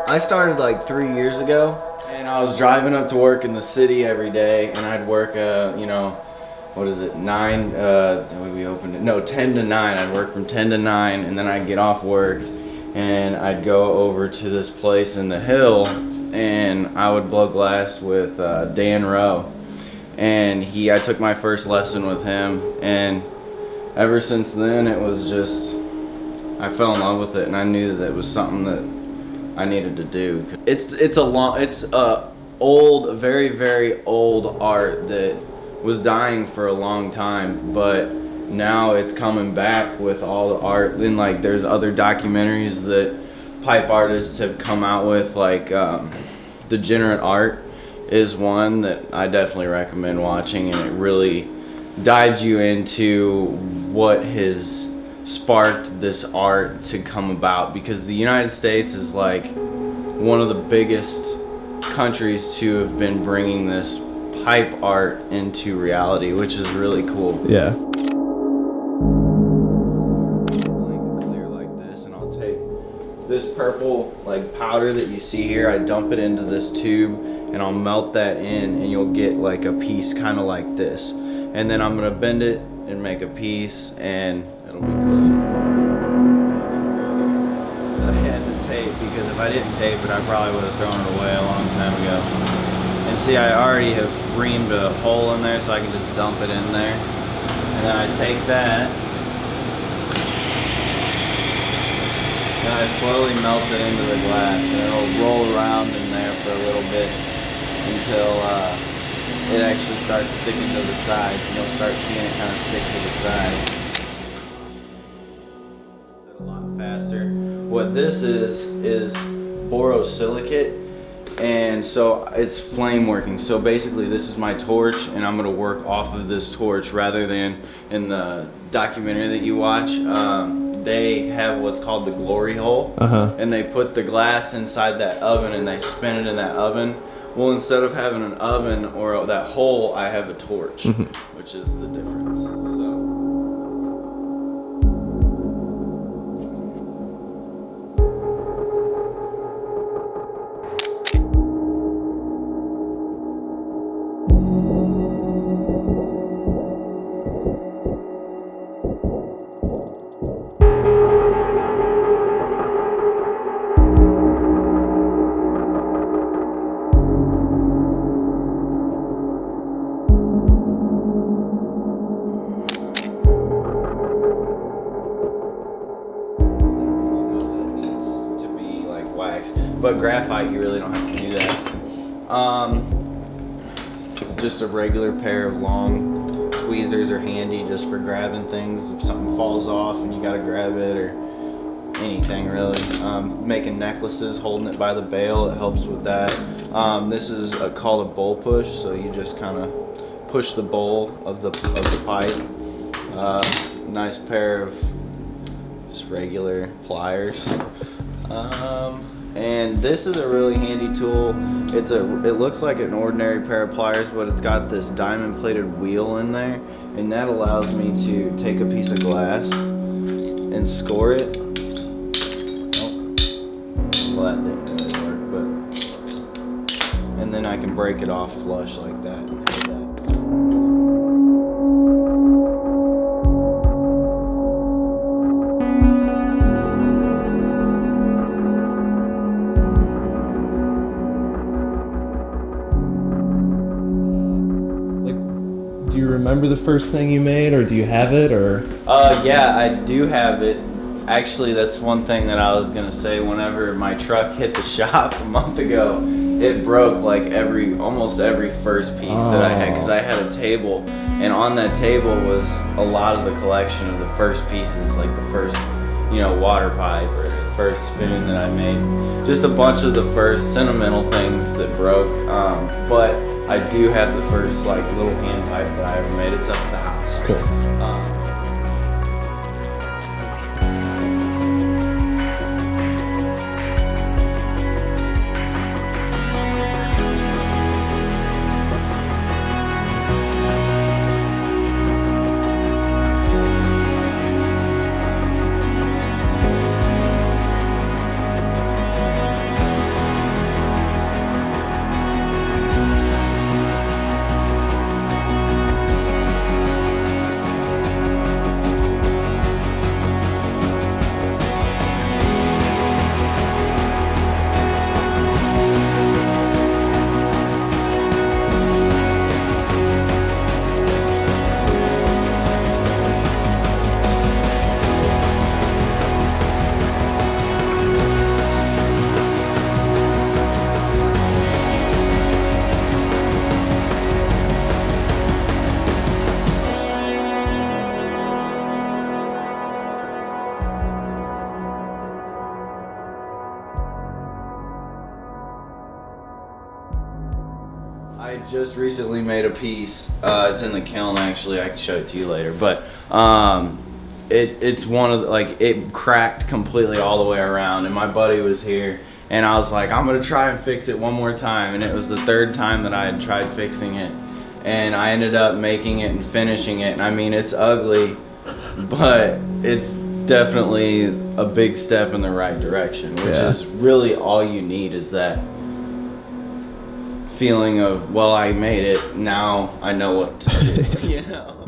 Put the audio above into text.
I started like 3 years ago, and I was driving up to work in the city every day, and I'd work, you know, what is it, 9, we opened it, no, 10 to 9. I'd work from 10 to 9, and then I'd get off work, and I'd go over to this place in the hill, and I would blow glass with Dan Rowe. And I took my first lesson with him, and ever since then, it was just, I fell in love with it, and I knew that it was something that I needed to do. It's a old, very, very old art that was dying for a long time, but now it's coming back with all the art. Then like there's other documentaries that pipe artists have come out with, like Degenerate Art is one that I definitely recommend watching, and it really dives you into what has sparked this art to come about, because the United States is like one of the biggest countries to have been bringing this pipe art into reality, which is really cool. Yeah. Clear like this, and I'll take this purple like powder that you see here, I dump it into this tube, and I'll melt that in, and you'll get like a piece kind of like this. And then I'm gonna bend it and make a piece, and it'll be cool. I had to tape, because if I didn't tape it, I probably would have thrown it away a long time ago. And see, I already have reamed a hole in there, so I can just dump it in there. And then I take that, and I slowly melt it into the glass, and it'll roll around in there for a little bit until it actually starts sticking to the sides, and you'll start seeing it kind of stick to the sides. A lot faster. What this is borosilicate, and so it's flame working. So basically this is my torch, and I'm gonna work off of this torch, rather than in the documentary that you watch, they have what's called the glory hole, and they put the glass inside that oven, and they spin it in that oven. Well, instead of having an oven or that hole, I have a torch, which is the difference. So. But graphite, you really don't have to do that. Just a regular pair of long tweezers are handy just for grabbing things. If something falls off and you gotta grab it, or anything really. Making necklaces, holding it by the bail, it helps with that. This is called a bowl push, so you just kind of push the bowl of the pipe. Nice pair of just regular pliers. And this is a really handy tool. It looks like an ordinary pair of pliers, but it's got this diamond plated wheel in there, and that allows me to take a piece of glass and score it. Well, that didn't really work, but, and then I can break it off flush like that. Do you remember the first thing you made, or do you have it, or? Yeah, I do have it. Actually, that's one thing that I was gonna say. Whenever my truck hit the shop a month ago, it broke like almost every first piece that I had, because I had a table, and on that table was a lot of the collection of the first pieces, like the first, water pipe, or the first spoon that I made. Just a bunch of the first sentimental things that broke, but I do have the first like little hand pipe that I ever made. It's up at the house. Cool. I just recently made a piece. It's in the kiln actually. I can show it to you later. But it's one of the, like, it cracked completely all the way around, and my buddy was here, and I was like, I'm gonna try and fix it one more time, and it was the third time that I had tried fixing it, and I ended up making it and finishing it. And I mean, it's ugly, but it's definitely a big step in the right direction, which is really all you need, is that feeling of, well, I made it, now I know what to do, you know.